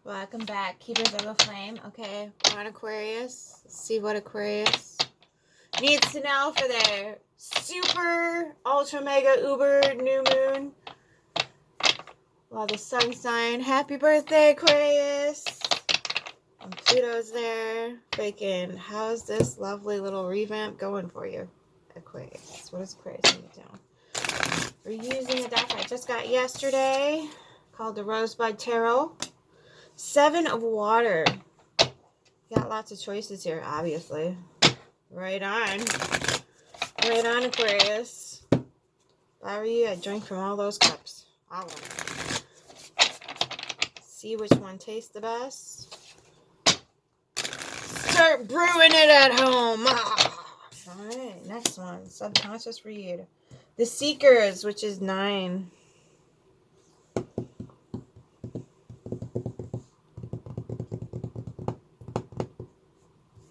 Welcome back, Keepers of the Flame. Okay, we're on Aquarius. Let's see what Aquarius needs to know for their super, ultra, mega, uber new moon. While the sun sign. Happy birthday, Aquarius. And Pluto's there. Freaking, how's this lovely little revamp going for you, Aquarius? What does Aquarius need to know? We're using a deck I just got yesterday called the Rosebud Tarot. 7 of Water. You got lots of choices here, obviously. Right on. Right on, Aquarius. If I were you, I'd drink from all those cups. All of them. See which one tastes the best. Start brewing it at home. Alright, next one. Subconscious read. The Seekers, which is 9.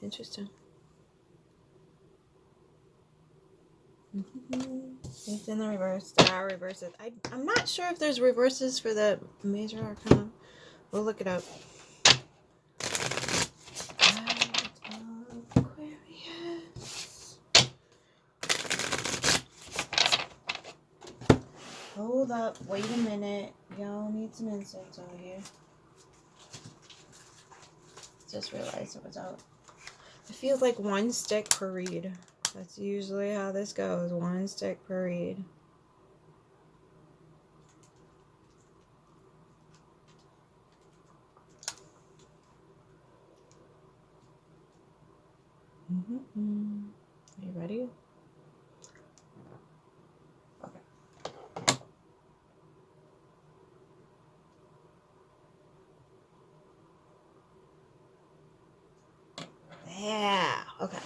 Interesting. It's in the reverse. There are reverses. I'm not sure if there's reverses for the major arcana. We'll look it up. Aquarius. Hold up. Wait a minute. Y'all need some incense over here. Just realized it was out. It feels like 1 stick per read. That's usually how this goes. 1 stick per read. Are you ready? Okay. Yeah. Okay.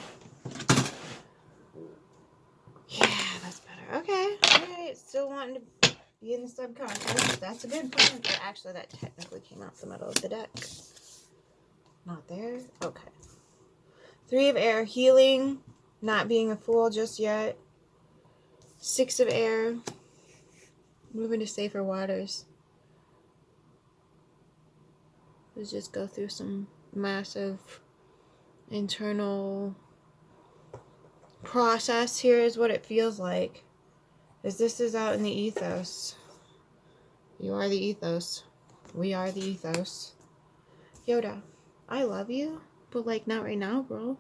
Yeah, that's better. Okay. Alright. Still wanting to be in the subconscious. That's a good plan. But actually, that technically came out the middle of the deck. Not there? Okay. 3 of Air. Healing. Not being a fool just yet. 6 of Air. Moving to safer waters. Let's just go through some massive internal process. Here is what it feels like. As this is out in the ethos. You are the ethos. We are the ethos. Yoda, I love you, but like not right now, bro.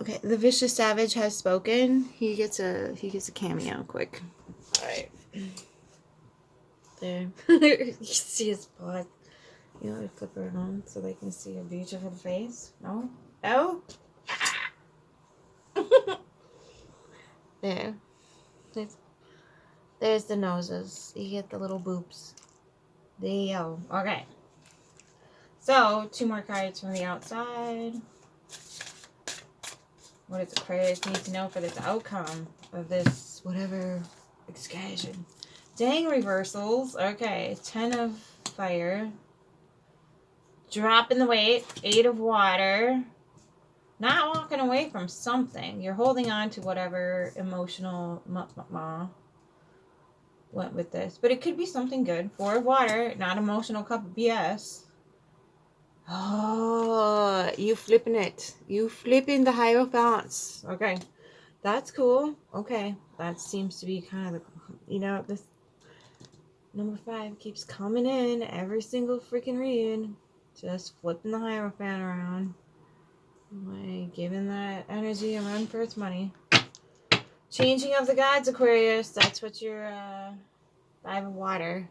Okay, the Vicious Savage has spoken. He gets a cameo quick. Alright. There. You see his butt. You know, I flip her around so they can see a beautiful face. No? No? There. There's the noses. You get the little boobs. There you go. Okay. So, 2 more cards from the outside. What does Aquarius need to know for this outcome of this whatever excursion? Dang reversals. Okay. 10 of Fire. Dropping the weight. 8 of Water. Not walking away from something. You're holding on to whatever emotional went with this. But it could be something good. 4 of Water. Not emotional cup of BS. Oh, you flipping it. You flipping the Hierophants. Okay. That's cool. Okay. That seems to be kind of the, you know, this number 5 keeps coming in every single freaking read. Just flipping the Hierophant around. Like, giving that energy a run for its money. Changing of the gods, Aquarius. That's what your 5 of Water.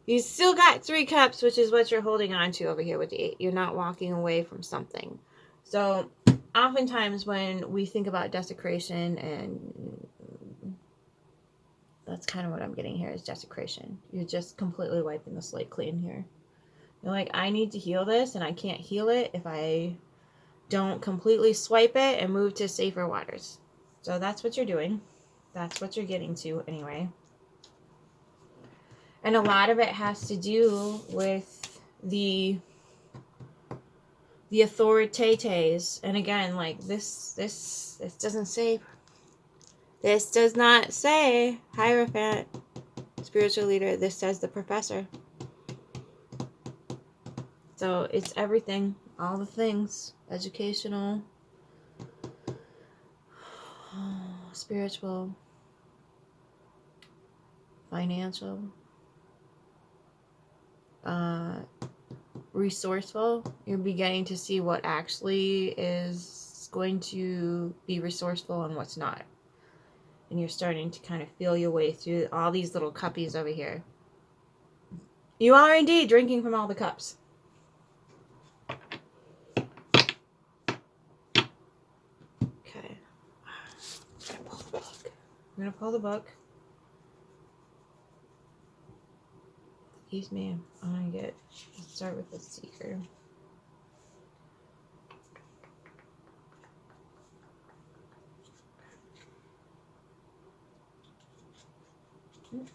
You still got 3 cups, which is what you're holding on to over here with the 8. You're not walking away from something. So, oftentimes when we think about desecration, and that's kind of what I'm getting here is desecration. You're just completely wiping the slate clean here. You're like, I need to heal this, and I can't heal it if I don't completely swipe it and move to safer waters. So that's what you're doing. That's what you're getting to anyway. And a lot of it has to do with the authorities. And again, like this doesn't say, this does not say Hierophant. It's spiritual leader. This says the professor. So it's everything, all the things, educational, spiritual, financial, resourceful. You're beginning to see what actually is going to be resourceful and what's not. And you're starting to kind of feel your way through all these little cuppies over here. You are indeed drinking from all the cups. Okay. I'm going to pull the book. Excuse me. I'm going to start with the Seeker. Okay.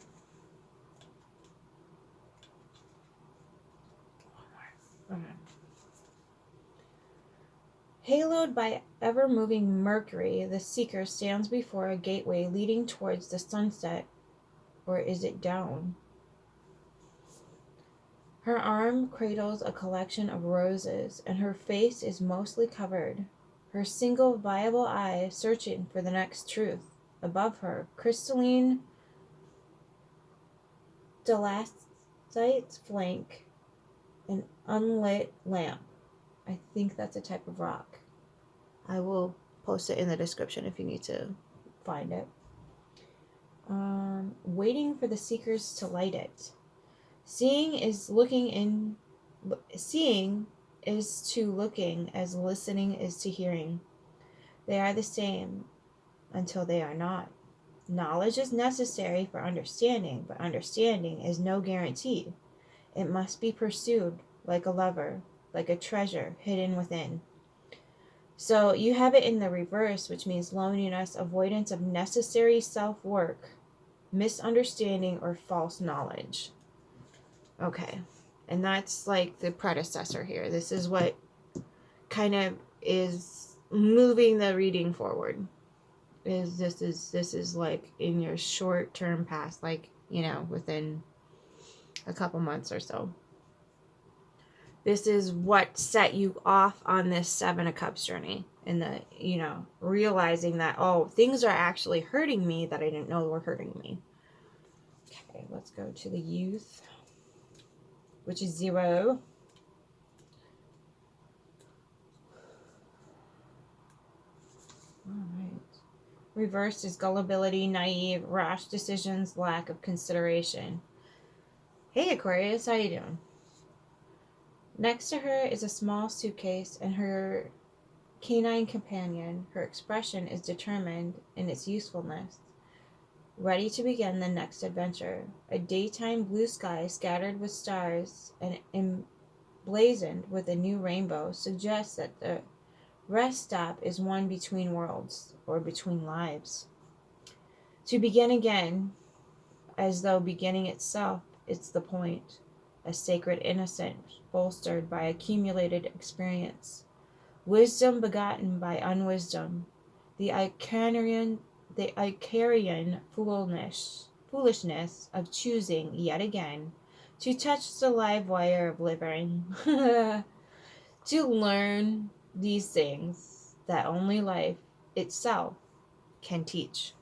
Haloed by ever-moving Mercury, the Seeker stands before a gateway leading towards the sunset. Or is it down? Her arm cradles a collection of roses, and her face is mostly covered, her single viable eye searching for the next truth. Above her, crystalline stalactites flank an unlit lamp. I think that's a type of rock. I will post it in the description if you need to find it. Waiting for the seekers to light it. Seeing is to looking as listening is to hearing. They are the same until they are not. Knowledge is necessary for understanding, but understanding is no guarantee. It must be pursued like a lover, like a treasure hidden within. So you have it in the reverse, which means loneliness, avoidance of necessary self-work, misunderstanding, or false knowledge. Okay. And that's like the predecessor here. This is what kind of is moving the reading forward. This is like in your short-term past, like, you know, within a couple months or so. This is what set you off on this Seven of Cups journey. And the, you know, realizing that, oh, things are actually hurting me that I didn't know were hurting me. Okay, let's go to the youth, which is 0. All right. Reversed is gullibility, naive, rash decisions, lack of consideration. Hey, Aquarius, how you doing? Next to her is a small suitcase and her canine companion. Her expression is determined in its usefulness, ready to begin the next adventure. A daytime blue sky scattered with stars and emblazoned with a new rainbow suggests that the rest stop is one between worlds, or between lives. To begin again, as though beginning itself is the point, a sacred innocence bolstered by accumulated experience, wisdom begotten by unwisdom, the Icarian foolishness of choosing yet again to touch the live wire of living, to learn these things that only life itself can teach.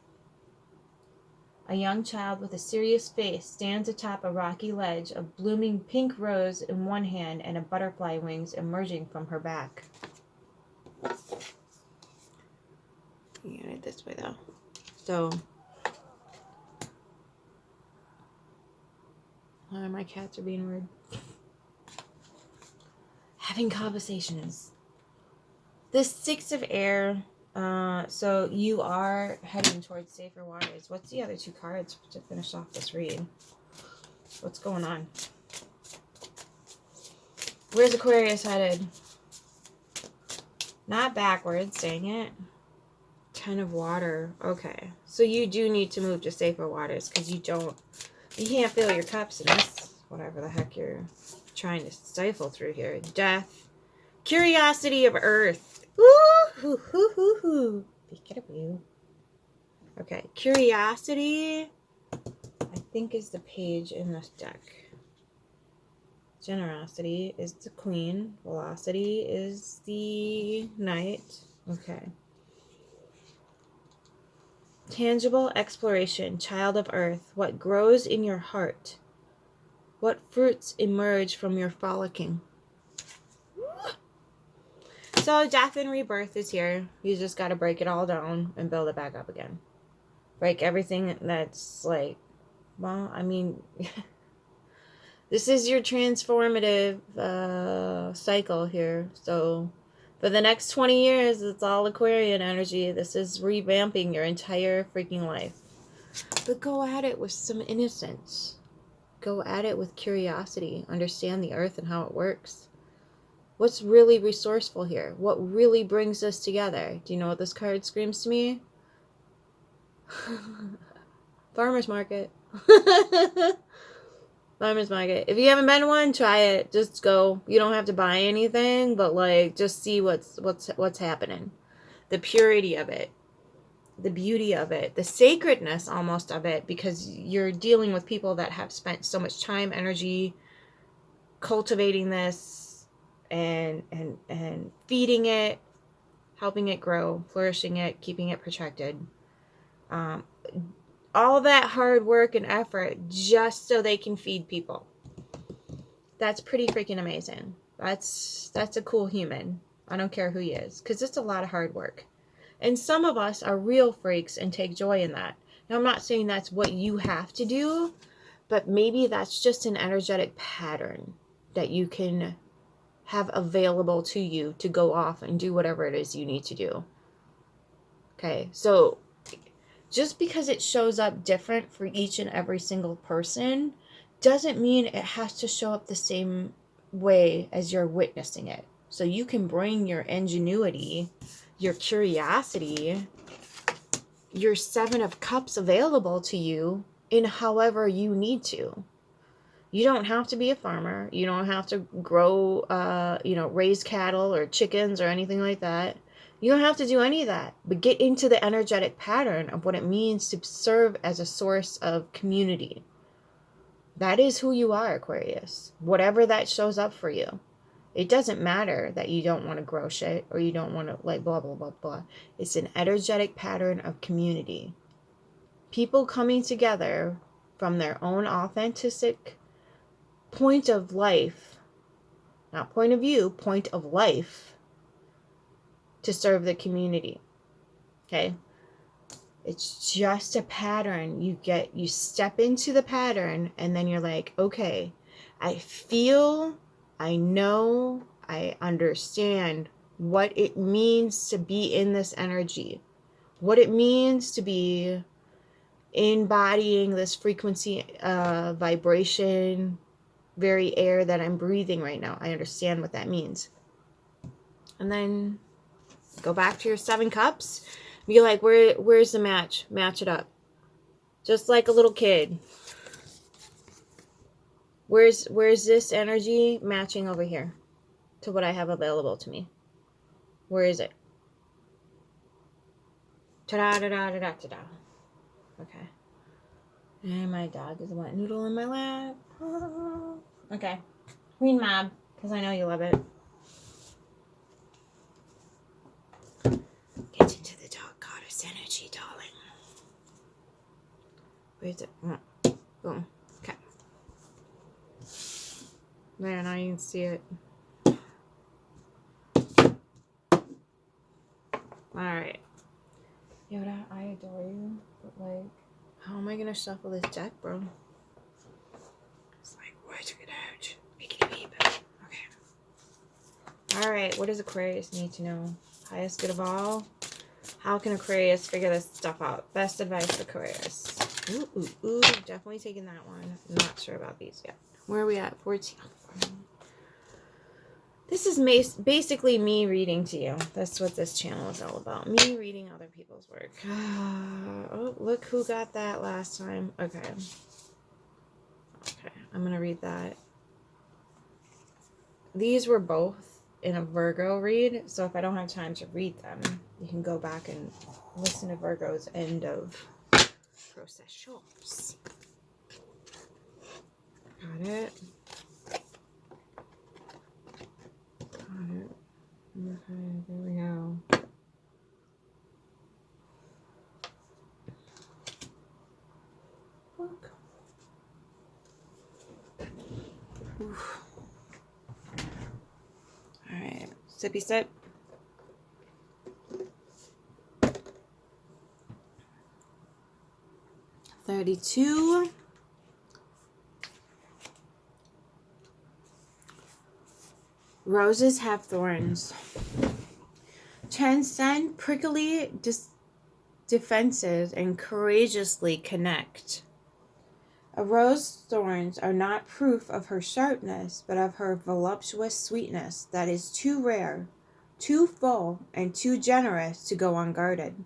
A young child with a serious face stands atop a rocky ledge of blooming pink rose in one hand and a butterfly wings emerging from her back. You get it this way though. So, my cats are being weird. Having conversations. The 6 of air. So you are heading towards safer waters. What's the other 2 cards to finish off this read? What's going on? Where's Aquarius headed? Not backwards, dang it. 10 of water. Okay. So you do need to move to safer waters because you can't fill your cups in this, whatever the heck you're trying to stifle through here. Death. Curiosity of Earth. Ooh, be careful. Okay, curiosity. I think is the page in this deck? Generosity is the queen. Velocity is the knight. Okay. Tangible exploration, child of earth. What grows in your heart? What fruits emerge from your frolicking? So death and rebirth is here. You just got to break it all down and build it back up again. Break everything that's like, well, I mean, this is your transformative cycle here. So for the next 20 years, it's all Aquarian energy. This is revamping your entire freaking life. But go at it with some innocence. Go at it with curiosity. Understand the earth and how it works. What's really resourceful here? What really brings us together? Do you know what this card screams to me? Farmer's market. Farmer's market. If you haven't been to one, try it. Just go. You don't have to buy anything, but like just see what's happening. The purity of it. The beauty of it. The sacredness almost of it, because you're dealing with people that have spent so much time, energy cultivating this and feeding it, helping it grow, flourishing it, keeping it protected. All that hard work and effort just so they can feed people. That's pretty freaking amazing. That's a cool human. I don't care who he is, because it's a lot of hard work. And some of us are real freaks and take joy in that. Now, I'm not saying that's what you have to do, but maybe that's just an energetic pattern that you can have available to you to go off and do whatever it is you need to do. Okay, so just because it shows up different for each and every single person doesn't mean it has to show up the same way as you're witnessing it. So you can bring your ingenuity, your curiosity, your 7 of Cups available to you in however you need to. You don't have to be a farmer. You don't have to grow, raise cattle or chickens or anything like that. You don't have to do any of that. But get into the energetic pattern of what it means to serve as a source of community. That is who you are, Aquarius. Whatever that shows up for you. It doesn't matter that you don't want to grow shit or you don't want to like blah, blah, blah, blah. It's an energetic pattern of community. People coming together from their own authentic point of life, not point of view, point of life, to serve the community. Okay? It's just a pattern. You step into the pattern and then you're like, okay, I feel, I know, I understand what it means to be in this energy, what it means to be embodying this frequency, vibration, very air that I'm breathing right now. I understand what that means. And then go back to your 7 cups. Be like, where's the match? Match it up. Just like a little kid. Where's this energy matching over here to what I have available to me? Where is it? Ta-da, ta-da, ta-da, ta-da. Okay. And my dog is a wet noodle in my lap. Okay. Queen Mab, because I know you love it. Get into the dog goddess energy, darling. Where's it? Boom. Okay. There, now you can see it. Alright. Yoda, I adore you, but like, how am I gonna shuffle this deck, bro? It's like, where's it out? Make it beep. Okay. Alright, what does Aquarius need to know? Highest good of all? How can Aquarius figure this stuff out? Best advice for Aquarius. Ooh, definitely taking that one. I'm not sure about these yet. Where are we at? 14. This is basically me reading to you. That's what this channel is all about. Me reading other people's work. Oh, look who got that last time. Okay. Okay, I'm going to read that. These were both in a Virgo read, so if I don't have time to read them, you can go back and listen to Virgo's end of processions. Got it. Got it. Okay, there we go. Look. Oof. All right, sippy sip. $32. Roses have thorns. Transcend prickly defenses and courageously connect. A rose's thorns are not proof of her sharpness, but of her voluptuous sweetness that is too rare, too full, and too generous to go unguarded.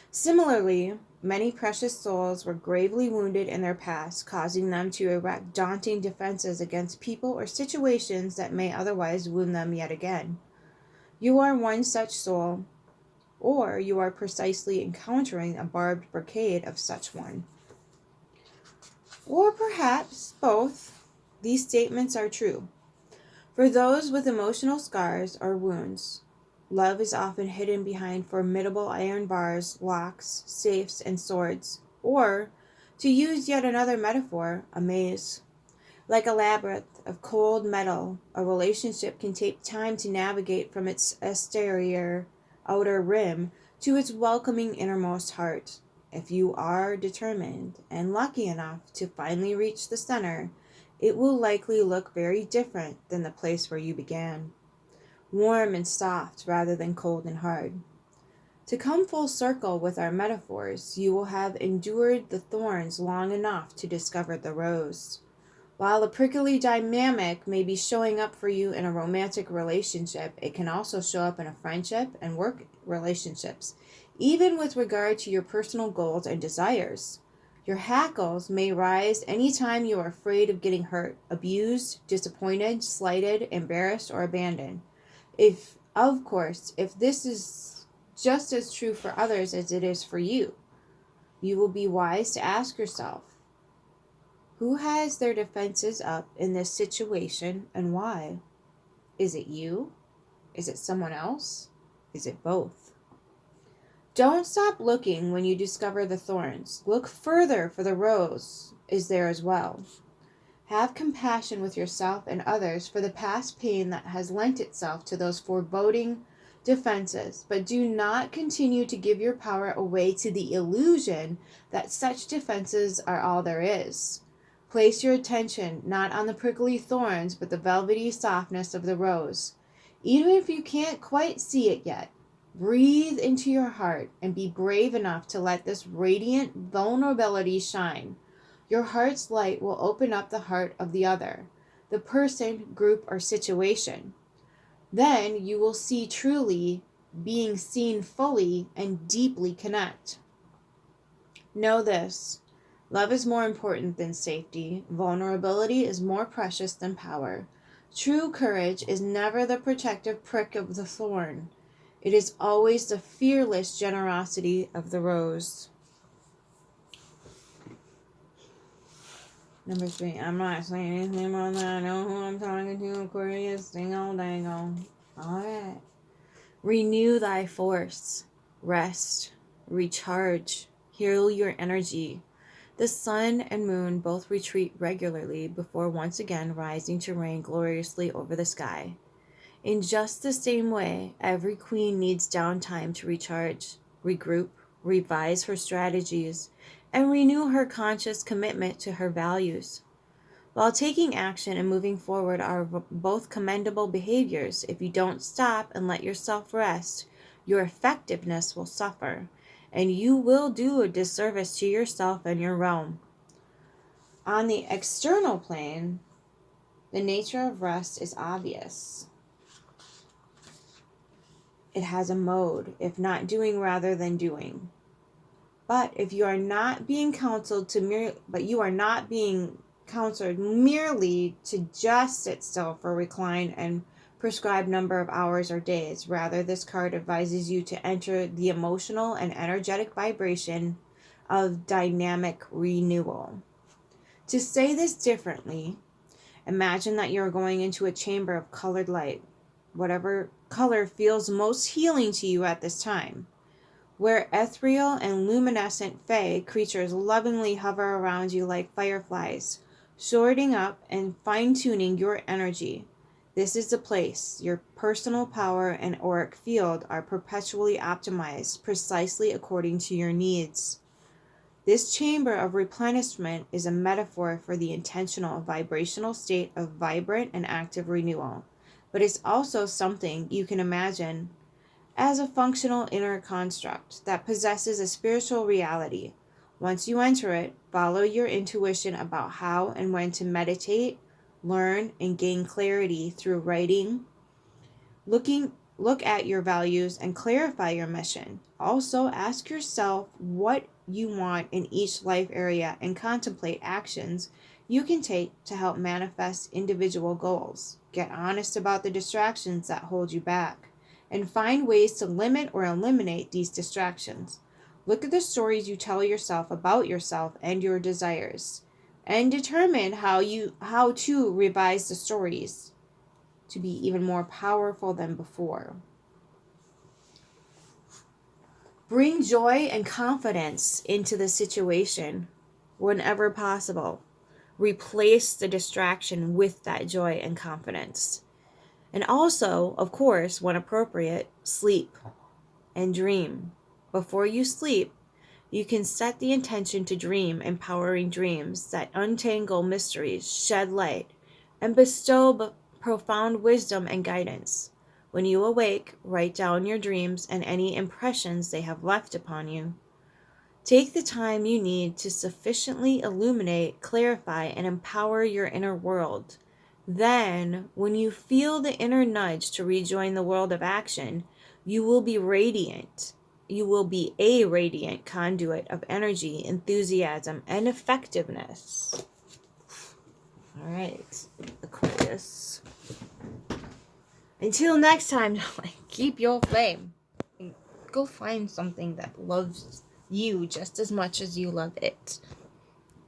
Similarly, many precious souls were gravely wounded in their past, causing them to erect daunting defenses against people or situations that may otherwise wound them yet again. You are one such soul, or you are precisely encountering a barbed brocade of such one. Or perhaps both. These statements are true. For those with emotional scars or wounds, love is often hidden behind formidable iron bars, locks, safes, and swords. Or, to use yet another metaphor, a maze. Like a labyrinth of cold metal, a relationship can take time to navigate from its exterior outer rim to its welcoming innermost heart. If you are determined and lucky enough to finally reach the center, it will likely look very different than the place where you began. Warm and soft rather than cold and hard. To come full circle with our metaphors, you will have endured the thorns long enough to discover the rose. While a prickly dynamic may be showing up for you in a romantic relationship, it can also show up in a friendship and work relationships, even with regard to your personal goals and desires. Your hackles may rise anytime you are afraid of getting hurt, abused, disappointed, slighted, embarrassed, or abandoned. If this is just as true for others as it is for you, you will be wise to ask yourself, who has their defenses up in this situation and why? Is it you? Is it someone else? Is it both? Don't stop looking when you discover the thorns. Look further, for the rose is there as well. Have compassion with yourself and others for the past pain that has lent itself to those foreboding defenses, but do not continue to give your power away to the illusion that such defenses are all there is. Place your attention not on the prickly thorns, but the velvety softness of the rose. Even if you can't quite see it yet, breathe into your heart and be brave enough to let this radiant vulnerability shine. Your heart's light will open up the heart of the other, the person, group, or situation. Then you will see truly, being seen fully, and deeply connect. Know this. Love is more important than safety. Vulnerability is more precious than power. True courage is never the protective prick of the thorn. It is always the fearless generosity of the rose. Number 3. I'm not saying anything about that. I know who I'm talking to. Aquarius. Dingo dango. Alright. Renew thy force. Rest. Recharge. Heal your energy. The sun and moon both retreat regularly before once again rising to reign gloriously over the sky. In just the same way, every queen needs downtime to recharge, regroup, revise her strategies, and renew her conscious commitment to her values. While taking action and moving forward are both commendable behaviors, if you don't stop and let yourself rest, your effectiveness will suffer, and you will do a disservice to yourself and your realm. On the external plane, the nature of rest is obvious. It has a mode, if not doing rather than doing. But if you are not being counseled merely to just sit still for recline and prescribed number of hours or days. Rather, this card advises you to enter the emotional and energetic vibration of dynamic renewal. To say this differently, imagine that you're going into a chamber of colored light, whatever color feels most healing to you at this time, where ethereal and luminescent fae creatures lovingly hover around you like fireflies, sorting up and fine-tuning your energy. This is the place. Your personal power and auric field are perpetually optimized precisely according to your needs. This chamber of replenishment is a metaphor for the intentional vibrational state of vibrant and active renewal, but it's also something you can imagine as a functional inner construct that possesses a spiritual reality. Once you enter it, follow your intuition about how and when to meditate, learn, and gain clarity through writing. Look at your values and clarify your mission. Also, ask yourself what you want in each life area and contemplate actions you can take to help manifest individual goals. Get honest about the distractions that hold you back and find ways to limit or eliminate these distractions. Look at the stories you tell yourself about yourself and your desires and determine how to revise the stories to be even more powerful than before. Bring joy and confidence into the situation whenever possible. Replace the distraction with that joy and confidence. And also, of course, when appropriate, sleep and dream. Before you sleep, you can set the intention to dream empowering dreams that untangle mysteries, shed light, and bestow profound wisdom and guidance. When you awake, write down your dreams and any impressions they have left upon you. Take the time you need to sufficiently illuminate, clarify, and empower your inner world. Then, when you feel the inner nudge to rejoin the world of action, you will be radiant. You will be a radiant conduit of energy, enthusiasm, and effectiveness. All right, Aquarius. Until next time, keep your flame. Go find something that loves you just as much as you love it.